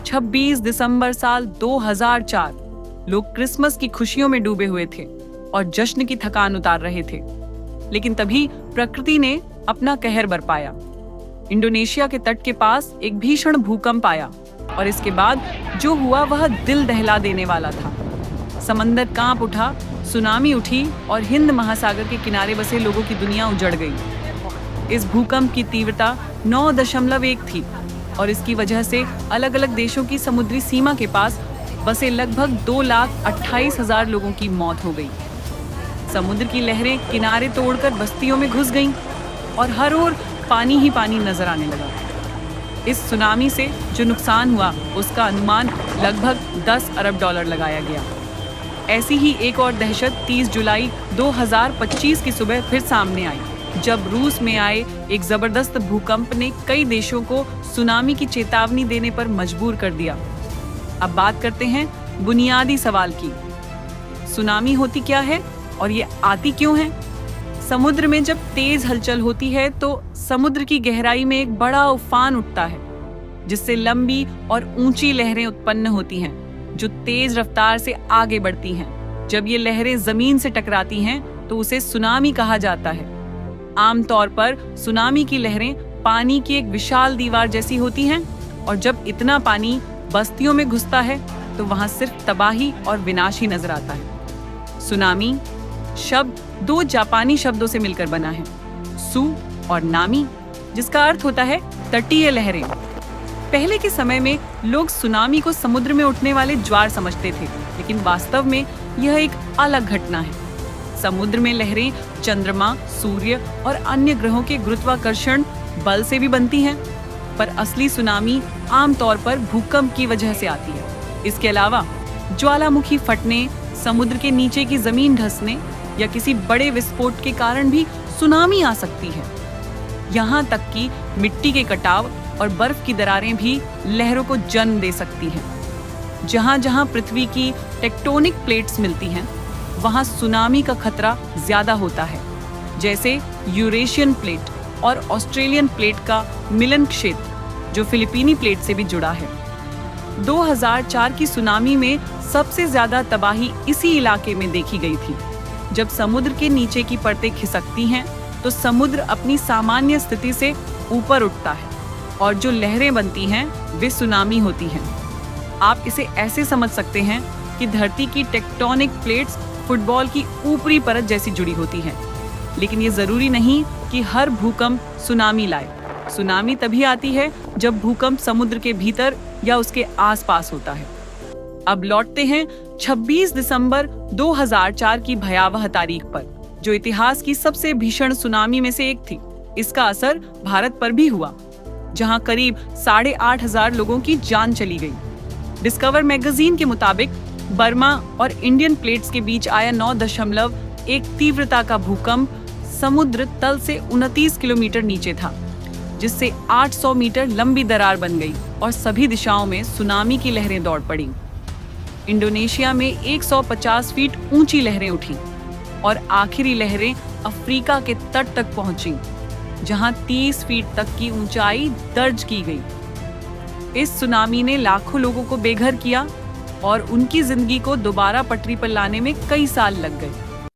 छब्बीस दिसंबर साल 2004 लोग क्रिसमस की खुशियों में डूबे हुए थे और जश्न की थकान उतार रहे थे। लेकिन तभी प्रकृति ने अपना कहर बरपाया। इंडोनेशिया के तट के पास एक भीषण भूकंप आया और इसके बाद जो हुआ वह दिल दहला देने वाला था। समंदर कांप उठा, सुनामी उठी और हिंद महासागर के किनारे बसे लोगों की दुनिया उजड़ गई। इस भूकंप की तीव्रता 9.1 थी और इसकी वजह से अलग अलग देशों की समुद्री सीमा के पास बसे लगभग 2,28,000 लोगों की मौत हो गई। समुद्र की लहरें किनारे तोड़कर बस्तियों में घुस गईं और हर ओर पानी ही पानी नजर आने लगा। इस सुनामी से जो नुकसान हुआ उसका अनुमान लगभग 10 अरब डॉलर लगाया गया। ऐसी ही एक और दहशत 30 जुलाई 2025 की सुबह फिर सामने आई, जब रूस में आए एक जबरदस्त भूकंप ने कई देशों को सुनामी की चेतावनी देने पर मजबूर कर दिया। अब बात करते हैं बुनियादी सवाल की। सुनामी होती क्या है और ये आती क्यों है? समुद्र में जब तेज हलचल होती है तो समुद्र की गहराई में एक बड़ा उफान उठता है, जिससे लंबी और ऊंची लहरें उत्पन्न होती हैं, जो तेज रफ्तार से आगे बढ़ती हैं। जब ये लहरें जमीन से टकराती हैं तो उसे सुनामी कहा जाता है। आमतौर पर सुनामी की लहरें पानी की एक विशाल दीवार जैसी होती हैं और जब इतना पानी बस्तियों में घुसता है तो वहां सिर्फ तबाही और विनाश ही नजर आता है। सुनामी शब्द 2 जापानी शब्दों से मिलकर बना है, सु और नामी, जिसका अर्थ होता है तटीय लहरें। पहले के समय में लोग सुनामी को समुद्र में उठने वाले ज्वार समझते थे, लेकिन वास्तव में यह एक अलग घटना है। समुद्र में लहरें चंद्रमा, सूर्य और अन्य ग्रहों के गुरुत्वाकर्षण बल से भी बनती हैं, पर असली सुनामी आमतौर पर भूकंप की वजह से आती है। इसके अलावा ज्वालामुखी फटने, समुद्र के नीचे की जमीन धंसने या किसी बड़े विस्फोट के कारण भी सुनामी आ सकती है। यहाँ तक कि मिट्टी के कटाव और बर्फ की दरारें भी लहरों को जन्म दे सकती हैं। जहाँ जहाँ पृथ्वी की टेक्टोनिक प्लेट्स मिलती हैं, वहाँ सुनामी का खतरा ज्यादा होता है, जैसे यूरेशियन प्लेट और ऑस्ट्रेलियन प्लेट का मिलन क्षेत्र, जो फिलिपीनी प्लेट से भी जुड़ा है। 2004 की सुनामी में सबसे ज्यादा तबाही इसी इलाके में देखी गई थी। जब समुद्र के नीचे की परतें खिसकती हैं तो समुद्र अपनी सामान्य स्थिति से ऊपर उठता है और जो लहरें बनती हैं वे सुनामी होती हैं। आप इसे ऐसे समझ सकते हैं कि धरती की टेक्टोनिक प्लेट्स फुटबॉल की ऊपरी परत जैसी जुड़ी होती हैं। लेकिन ये जरूरी नहीं कि हर भूकंप सुनामी लाए। सुनामी तभी आती है जब भूकंप समुद्र के भीतर या उसके आसपास होता है। अब लौटते हैं 26 दिसंबर 2004 की भयावह तारीख पर, जो इतिहास की सबसे भीषण सुनामी में से एक थी। इसका असर भारत पर भी हुआ, जहां करीब 8,500 लोगों की जान चली गई। डिस्कवर मैगजीन के मुताबिक बर्मा और इंडियन प्लेट्स के बीच आया 9.1 तीव्रता का भूकंप समुद्र तल से 29 किलोमीटर नीचे था, जिससे 800 मीटर लंबी दरार बन गई और सभी दिशाओं में सुनामी की लहरें दौड़ पड़ी। इंडोनेशिया में 150 फीट ऊंची लहरें उठी और आखिरी लहरें अफ्रीका के तट तक पहुंची, जहां 30 फीट तक की ऊंचाई दर्ज की गई। इस सुनामी ने लाखों लोगों को बेघर किया और उनकी जिंदगी को दोबारा पटरी पर लाने में कई साल लग गए।